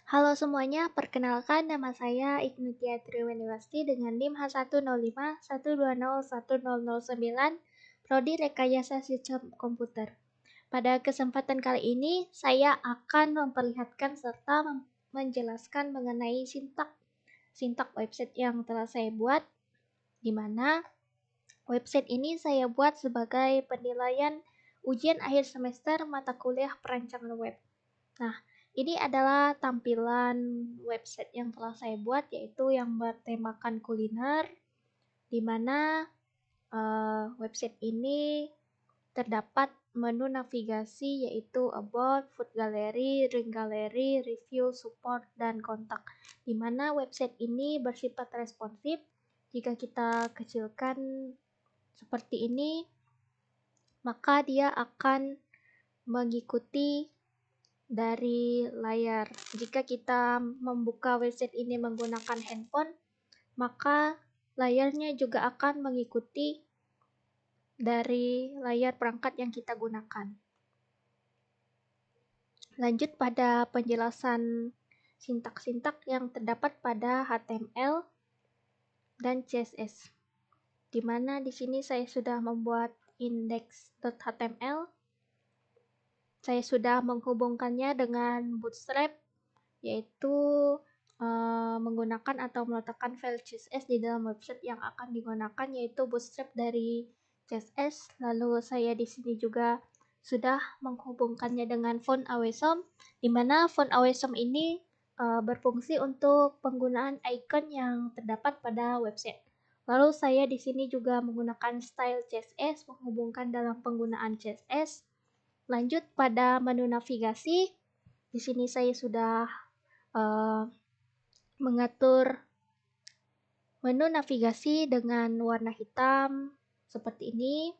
Halo semuanya, perkenalkan nama saya Ignitia Triweniwasti dengan NIM H10512010009, Prodi Rekayasa Sistem Komputer. Pada kesempatan kali ini, saya akan memperlihatkan serta menjelaskan mengenai sintak website yang telah saya buat, di mana website ini saya buat sebagai penilaian ujian akhir semester mata kuliah perancangan web. Nah, ini adalah tampilan website yang telah saya buat, yaitu yang bertemakan kuliner, di mana website ini terdapat menu navigasi yaitu About, Food Gallery, Ring Gallery, Review, Support, dan Kontak. Di mana website ini bersifat responsif. Jika kita kecilkan seperti ini, maka dia akan mengikuti dari layar. Jika kita membuka website ini menggunakan handphone, maka layarnya juga akan mengikuti dari layar perangkat yang kita gunakan. Lanjut pada penjelasan sintak-sintak yang terdapat pada HTML dan CSS. Di mana di sini saya sudah membuat index.html. Saya sudah menghubungkannya dengan Bootstrap, yaitu menggunakan atau meletakkan file CSS di dalam website yang akan digunakan, yaitu Bootstrap dari CSS. Lalu saya di sini juga sudah menghubungkannya dengan font Awesome, di mana font Awesome ini berfungsi untuk penggunaan icon yang terdapat pada website. Lalu saya di sini juga menggunakan style CSS, menghubungkan dalam penggunaan CSS. Lanjut pada menu navigasi, di sini saya sudah mengatur menu navigasi dengan warna hitam seperti ini,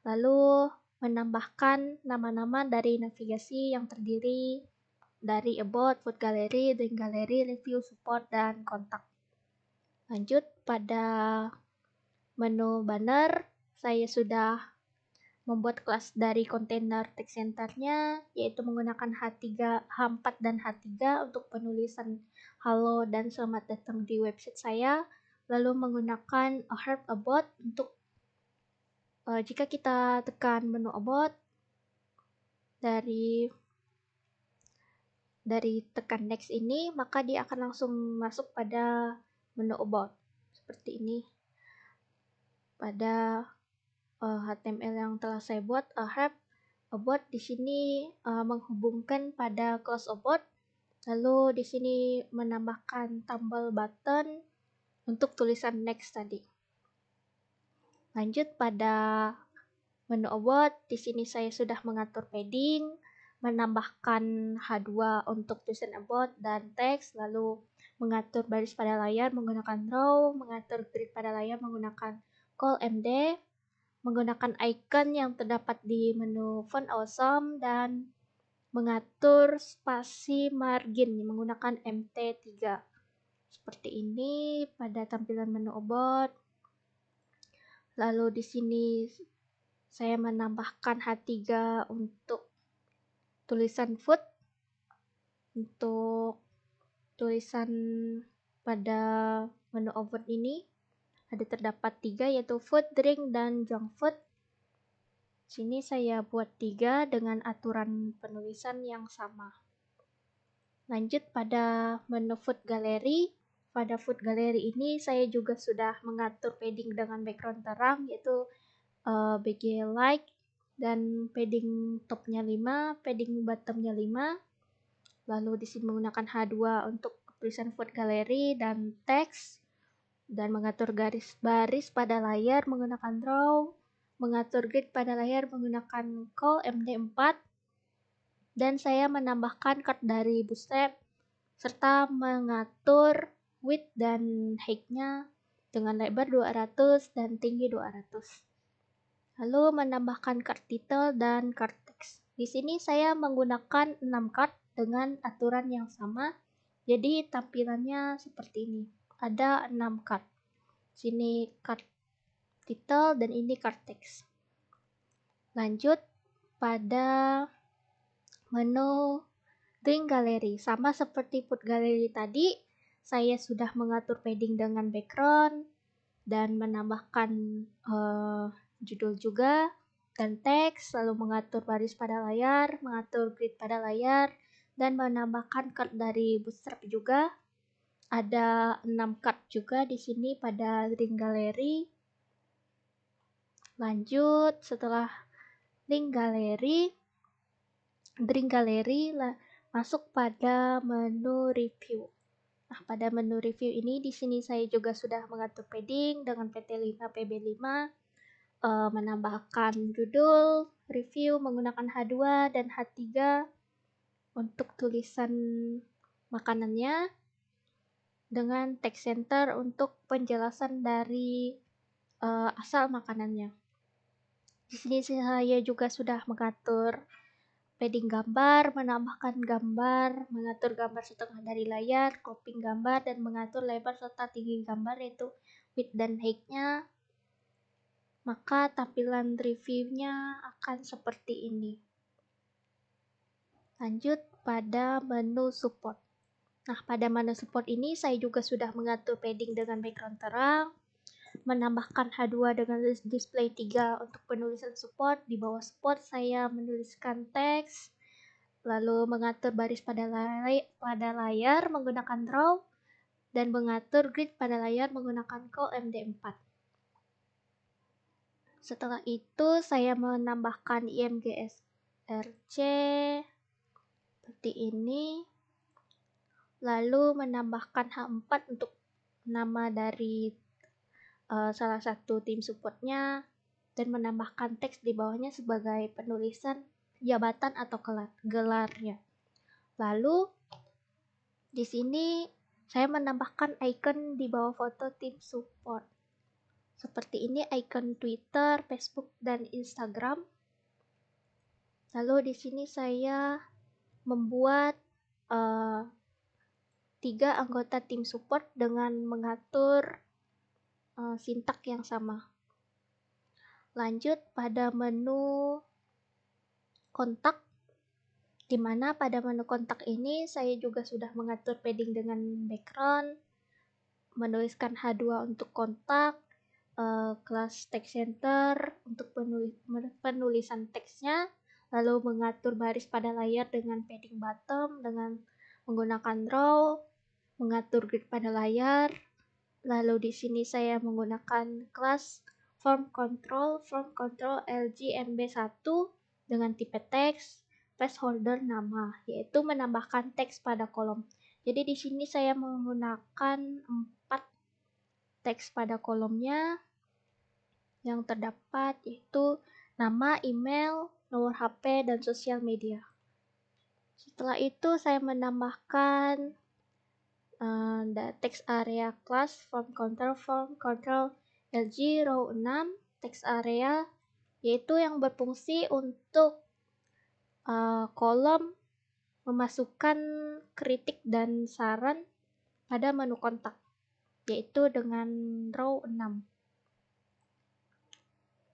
lalu menambahkan nama-nama dari navigasi yang terdiri dari About, Food Gallery, Ring Gallery, Review, Support, dan Kontak. Lanjut pada menu banner, saya sudah membuat kelas dari kontainer text centernya, yaitu menggunakan H4 dan H3 untuk penulisan halo dan selamat datang di website saya. Lalu menggunakan a help about untuk jika kita tekan menu about dari tekan next ini, maka dia akan langsung masuk pada menu about seperti ini. Pada HTML yang telah saya buat, help about di sini menghubungkan pada close about, lalu di sini menambahkan tombol button untuk tulisan next tadi. Lanjut pada menu about, di sini saya sudah mengatur padding, menambahkan H2 untuk tulisan about dan teks, lalu mengatur baris pada layar menggunakan row, mengatur grid pada layar menggunakan ColMD, menggunakan icon yang terdapat di menu font Awesome, dan mengatur spasi margin menggunakan MT3. Seperti ini pada tampilan menu about. Lalu di sini saya menambahkan H3 untuk tulisan food. Untuk tulisan pada menu about ini ada terdapat 3, yaitu food, drink, dan junk food. Sini saya buat 3 dengan aturan penulisan yang sama. Lanjut pada menu Food Gallery. Pada Food Gallery ini saya juga sudah mengatur padding dengan background terang, yaitu BG Light, dan padding topnya 5, padding bottomnya 5. Lalu di sini menggunakan H2 untuk tulisan Food Gallery dan teks, dan mengatur garis baris pada layar menggunakan row, mengatur grid pada layar menggunakan ColMD4, dan saya menambahkan card dari Bootstrap serta mengatur width dan height-nya dengan lebar 200 dan tinggi 200. Lalu menambahkan card title dan card text. Di sini saya menggunakan 6 card dengan aturan yang sama. Jadi tampilannya seperti ini. Ada 6 card. Sini card title dan ini card text. Lanjut pada menu link galeri. Sama seperti put galeri tadi, saya sudah mengatur padding dengan background dan menambahkan judul juga dan teks, lalu mengatur baris pada layar, mengatur grid pada layar, dan menambahkan card dari Bootstrap juga. Ada 6 card juga di sini pada link galeri. Lanjut, setelah link galeri, masuk pada menu review. Nah, pada menu review ini di sini saya juga sudah mengatur padding dengan PT5 PB5, menambahkan judul review menggunakan H2 dan H3 untuk tulisan makanannya, dengan text center untuk penjelasan dari asal makanannya. Di sini saya juga sudah mengatur padding gambar, menambahkan gambar, mengatur gambar setengah dari layar, cropping gambar, dan mengatur lebar serta tinggi gambar yaitu width dan height-nya. Maka tampilan reviewnya akan seperti ini. Lanjut pada menu support. Nah, pada menu support ini saya juga sudah mengatur padding dengan background terang, menambahkan H2 dengan display 3 untuk penulisan support. Di bawah support saya menuliskan teks, lalu mengatur baris pada layar menggunakan draw, dan mengatur grid pada layar menggunakan call MD4. Setelah itu saya menambahkan IMG SRC seperti ini, lalu menambahkan H4 untuk nama dari salah satu tim supportnya, dan menambahkan teks di bawahnya sebagai penulisan jabatan atau gelarnya. Lalu di sini saya menambahkan icon di bawah foto tim support. Seperti ini icon Twitter, Facebook, dan Instagram. Lalu di sini saya membuat 3 anggota tim support dengan mengatur sintak yang sama. Lanjut pada menu kontak, di mana pada menu kontak ini saya juga sudah mengatur padding dengan background, menuliskan H2 untuk kontak, kelas text center untuk penulisan teksnya, lalu mengatur baris pada layar dengan padding bottom dengan menggunakan draw, mengatur grid pada layar. Lalu di sini saya menggunakan kelas form control LGMB1 dengan tipe teks, placeholder nama, yaitu menambahkan teks pada kolom. Jadi di sini saya menggunakan 4 teks pada kolomnya yang terdapat, yaitu nama, email, nomor HP, dan sosial media. Setelah itu saya menambahkan text area class form control LG row 6 text area, yaitu yang berfungsi untuk kolom memasukkan kritik dan saran pada menu kontak, yaitu dengan row 6.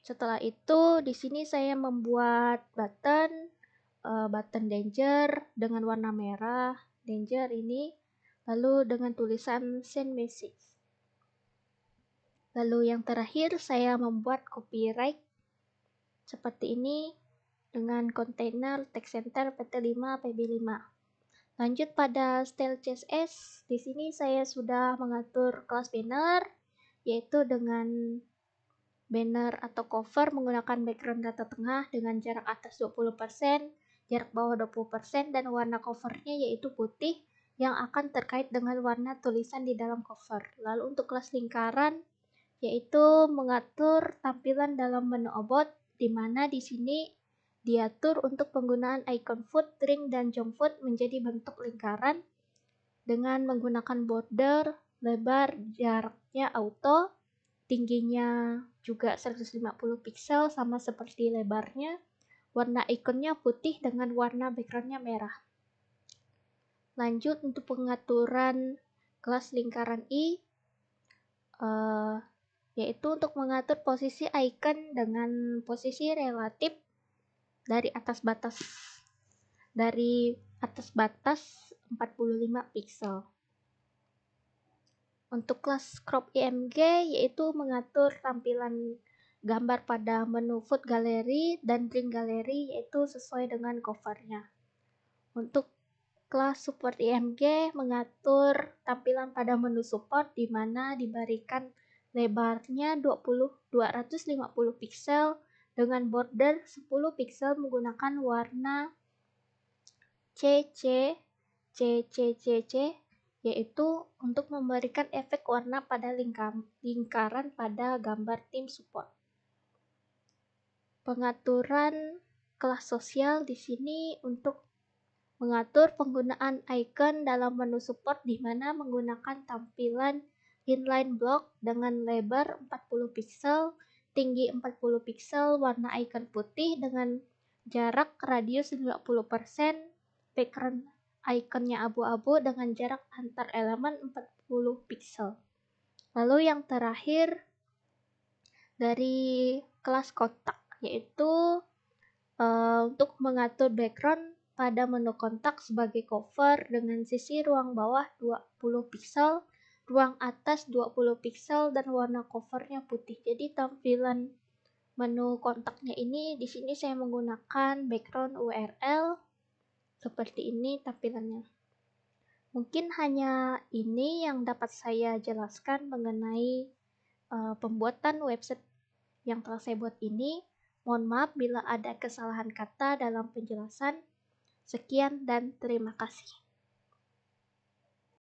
Setelah itu di sini saya membuat button danger dengan warna merah, danger ini, lalu dengan tulisan send message. Lalu yang terakhir saya membuat copyright seperti ini dengan container text center PT5 PB5. Lanjut pada style CSS, di sini saya sudah mengatur kelas banner, yaitu dengan banner atau cover menggunakan background data tengah dengan jarak atas 20%, jarak bawah 20%, dan warna covernya yaitu putih yang akan terkait dengan warna tulisan di dalam cover. Lalu untuk kelas lingkaran, yaitu mengatur tampilan dalam menu about, di mana di sini diatur untuk penggunaan icon foot, drink, dan jump foot menjadi bentuk lingkaran dengan menggunakan border, lebar, jaraknya auto, tingginya juga 150 pixel sama seperti lebarnya, warna ikonnya putih dengan warna backgroundnya merah. Lanjut untuk pengaturan kelas lingkaran I, yaitu untuk mengatur posisi icon dengan posisi relatif dari atas batas dari atas batas 45 pixel. Untuk kelas crop IMG yaitu mengatur tampilan gambar pada menu food gallery dan drink gallery yaitu sesuai dengan covernya. Untuk kelas support IMG mengatur tampilan pada menu support di mana diberikan lebarnya 250 pixel dengan border 10 pixel menggunakan warna CC yaitu untuk memberikan efek warna pada lingkaran pada gambar tim support. Pengaturan kelas sosial di sini untuk mengatur penggunaan icon dalam menu support di mana menggunakan tampilan inline block dengan lebar 40 pixel, tinggi 40 pixel, warna icon putih dengan jarak radius 50%, background ikonnya abu-abu dengan jarak antar elemen 40 pixel. Lalu yang terakhir dari kelas kotak yaitu untuk mengatur background pada menu kontak sebagai cover dengan sisi ruang bawah 20 pixel, ruang atas 20 pixel dan warna covernya putih. Jadi tampilan menu kontaknya ini di sini saya menggunakan background URL seperti ini tampilannya. Mungkin hanya ini yang dapat saya jelaskan mengenai pembuatan website yang telah saya buat ini. Mohon maaf bila ada kesalahan kata dalam penjelasan. Sekian dan terima kasih.